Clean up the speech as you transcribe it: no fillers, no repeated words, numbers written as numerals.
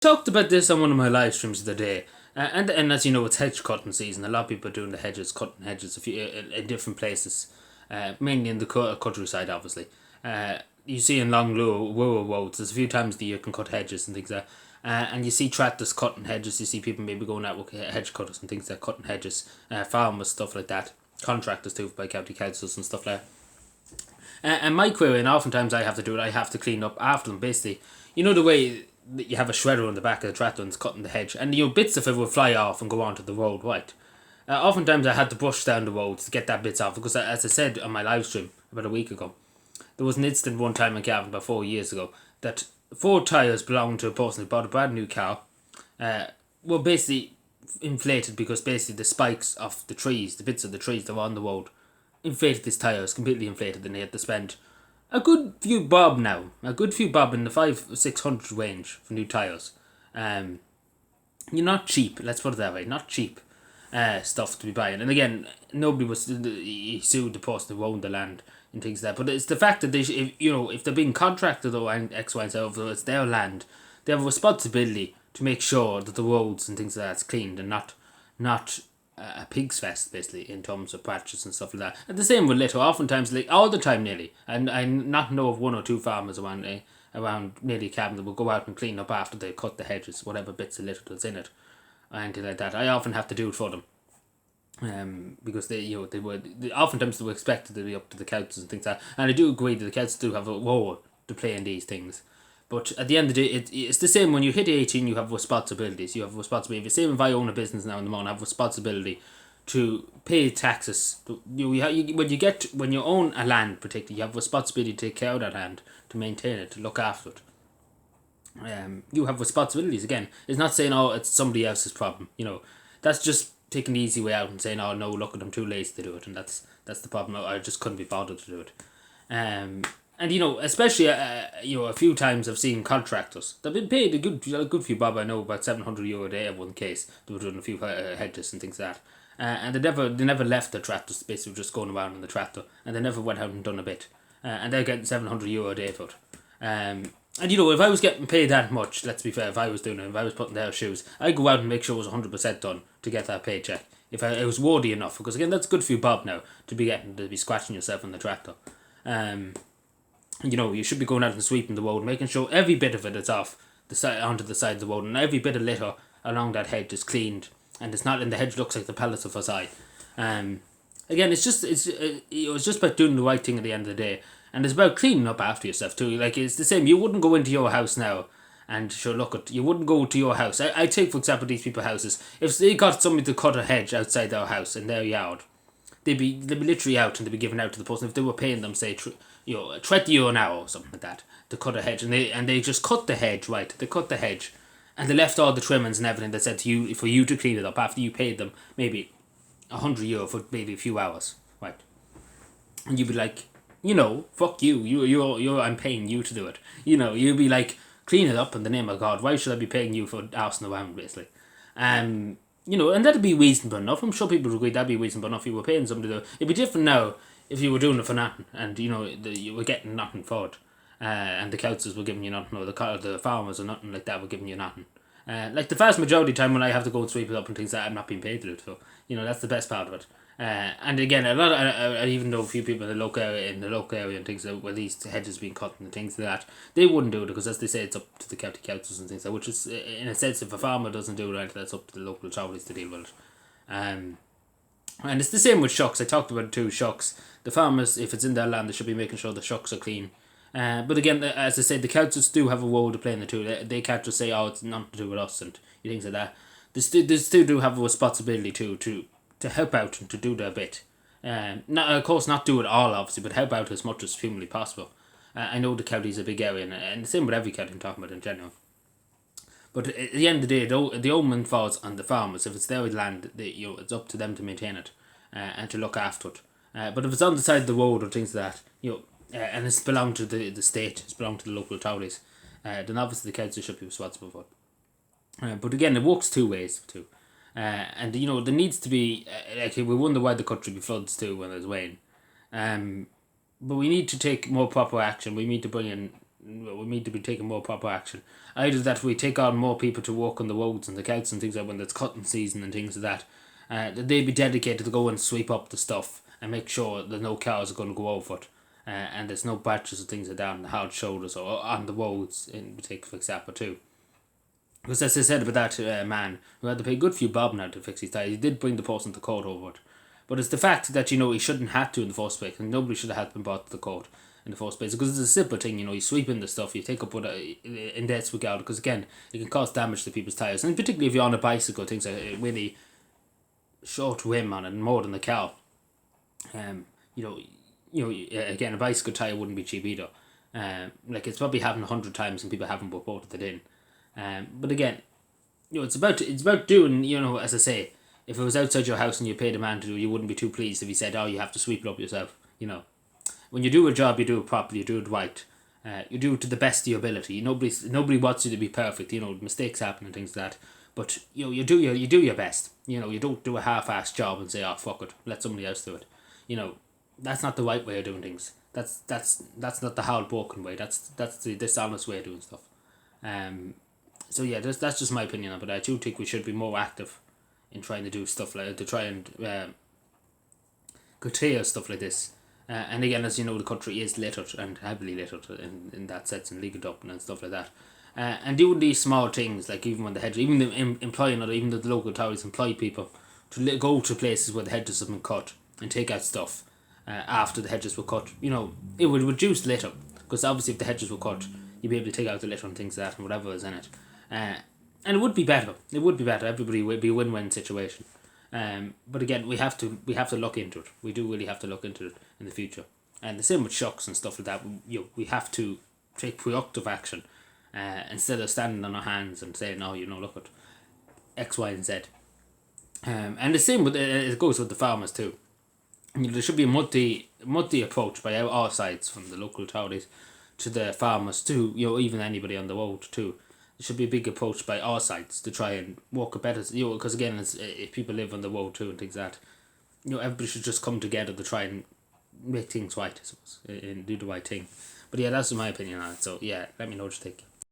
Talked about this on one of my live streams the other day, and as you know, it's hedge cutting season. A lot of people are doing the hedges, cutting hedges, in different places, mainly in the countryside, obviously. You see in long rural roads, there's a few times that you can cut hedges and things like that. And you see tractors cutting hedges. You see people maybe going out with hedge cutters and things like cutting hedges, farmers, stuff like that. Contractors too, by county councils and stuff like that. And my query, and oftentimes I have to do it, I have to clean up after them, basically. You know the way that you have a shredder on the back of the tractor and it's cutting the hedge, and bits of it will fly off and go onto the road, right? Oftentimes I had to brush down the roads to get that bits off, because as I said on my live stream about a week ago, there was an incident one time in Cavan about 4 years ago that 4 tyres belonging to a person who bought a brand new car were basically inflated, because basically the spikes of the trees, the bits of the trees that were on the road, inflated his tyres, completely inflated, and he had to spend a good few bob in the 500-600 range for new tyres. You're not cheap, let's put it that way, not cheap stuff to be buying. And again, nobody was, he sued the person who owned the land and things like that, but it's the fact that if they're being contracted or X, Y, and Z, it's their land, they have a responsibility to make sure that the roads and things like that's cleaned, and not a pig's fest, basically, in terms of patches and stuff like that. And the same with litter, oftentimes, like all the time nearly. And I not know of one or two farmers around nearly Cavan that will go out and clean up after they cut the hedges, whatever bits of litter that's in it, or anything like that. I often have to do it for them. Because oftentimes they were expected to be up to the councils and things like that. And I do agree that the councils do have a role to play in these things. But at the end of the day, it's the same. When you hit 18, you have responsibilities. You have responsibility. The same if I own a business now in the morning, I have responsibility to pay taxes. When you own a land, particularly, you have responsibility to take care of that land, to maintain it, to look after it. You have responsibilities. Again, it's not saying, oh, it's somebody else's problem. That's just taking the easy way out and saying, oh no, look, I'm too lazy to do it, and that's the problem. I just couldn't be bothered to do it. And especially a few times I've seen contractors. They've been paid a good few bob. I know about €700 a day in one case. They were doing a few hedges and things like that. And they never left the tractors. Basically, just going around in the tractor, and they never went out and done a bit. And they're getting €700 a day for it. And if I was getting paid that much, let's be fair, if I was putting their shoes, I'd go out and make sure it was 100% done to get that paycheck. If it was worthy enough, because again, that's good for you, Bob, now to be scratching yourself on the tractor. You should be going out and sweeping the road, making sure every bit of it is off the side onto the side of the road, and every bit of litter along that hedge is cleaned, and it's not in the hedge looks like the palace of Versailles. Again, it's just about doing the right thing at the end of the day, and it's about cleaning up after yourself too. Like, it's the same. You wouldn't go into your house now and you wouldn't go to your house. I take, for example, these people's houses. If they got somebody to cut a hedge outside their house in their yard, they'd be literally out, and they'd be given out to the person if they were paying them, say, €20 an hour or something like that, to cut a hedge, and they just cut the hedge, right? They cut the hedge, and they left all the trimmings and everything. They said to you for you to clean it up after you paid them maybe €100 for maybe a few hours, right? And you'd be like, fuck you, I'm paying you to do it. You'd be like, clean it up in the name of God. Why should I be paying you for arsing around, basically? And that'd be reasonable enough. I'm sure people would agree that'd be reasonable enough if you were paying somebody to do it. It'd be different now if you were doing it for nothing, and you were getting nothing for it, and the councils were giving you nothing, or the farmers or nothing like that were giving you nothing. Like the vast majority of the time when I have to go and sweep it up and things like that, I'm not being paid to do it. So that's the best part of it. And again, a lot of, I even know a few people in the local area and things where these hedges being cut and things like that, they wouldn't do it, because as they say, it's up to the county councils and things like that, which is, in a sense, if a farmer doesn't do it, that's up to the local authorities to deal with it. And it's the same with shucks. I talked about it too, shucks. The farmers, if it's in their land, they should be making sure the shucks are clean. But again, as I said, the councils do have a role to play in the two. They can't just say, oh, it's nothing to do with us and things like that. They still do have a responsibility to help out and to do their bit. Not, of course, not do it all, obviously, but help out as much as humanly possible. I know the county's a big area, and the same with every county I'm talking about in general. But at the end of the day, the omen falls on the farmers. If it's their land, it's up to them to maintain it and to look after it. But if it's on the side of the road or things like that, and it's belonged to the state, it's belonged to the local authorities, then obviously the council should be responsible for it. But again, it works two ways too. And there needs to be, we wonder why the country be floods too when there's rain. But we need to take more proper action. We need to bring in we need to be taking more proper action. Either that we take on more people to work on the roads and the council and things like that when it's cutting season and things like that. That they be dedicated to go and sweep up the stuff and make sure that no cars are going to go over it. And there's no patches or things like that on the hard shoulders or on the roads in particular, for example, too. Because as I said about that man who had to pay a good few bob now to fix his tyre, he did bring the person to court over it. But it's the fact that, he shouldn't have to in the first place, and nobody should have been brought to the court in the first place. Because it's a simple thing, you sweep in the stuff, you take up with in this regard, because again, it can cause damage to people's tyres. And particularly if you're on a bicycle, things like a really short rim on it, more than the car. Again, a bicycle tyre wouldn't be cheap either. Like it's probably happened 100 times and people haven't reported it in. But again, it's about doing, as I say, if it was outside your house and you paid a man to do, you wouldn't be too pleased if he said, "Oh, you have to sweep it up yourself." When you do a job, you do it properly, you do it right, you do it to the best of your ability. Nobody wants you to be perfect. Mistakes happen and things like that. But you do your best. You don't do a half-assed job and say, "Oh, fuck it, let somebody else do it." That's not the right way of doing things. That's not the hard-working way. That's the dishonest way of doing stuff. So yeah, that's just my opinion on it. But I do think we should be more active in trying to do stuff to try and curtail stuff like this. And again, as you know, the country is littered and heavily littered in that sense, and legal dumping and stuff like that. And doing these small things, like even when the hedge, even the employing, or even the local authorities employ people to go to places where the hedges have been cut and take out stuff after the hedges were cut. It would reduce litter, because obviously if the hedges were cut, you'd be able to take out the litter and things like that and whatever is in it. And it would be better. It would be better. Everybody would be a win-win situation. But again, we have to look into it. We do really have to look into it in the future. And the same with shocks and stuff like that. We have to take proactive action instead of standing on our hands and saying, "Oh, look at X, Y, and Z." And the same with it goes with the farmers too. There should be a multi approach by all sides, from the local authorities to the farmers to even anybody on the road too. There should be a big approach by all sides to try and work a better, because again, if people live on the road too and things like that, everybody should just come together to try and make things right, I suppose, and do the right thing. But yeah, that's my opinion on it. So yeah, let me know what you think.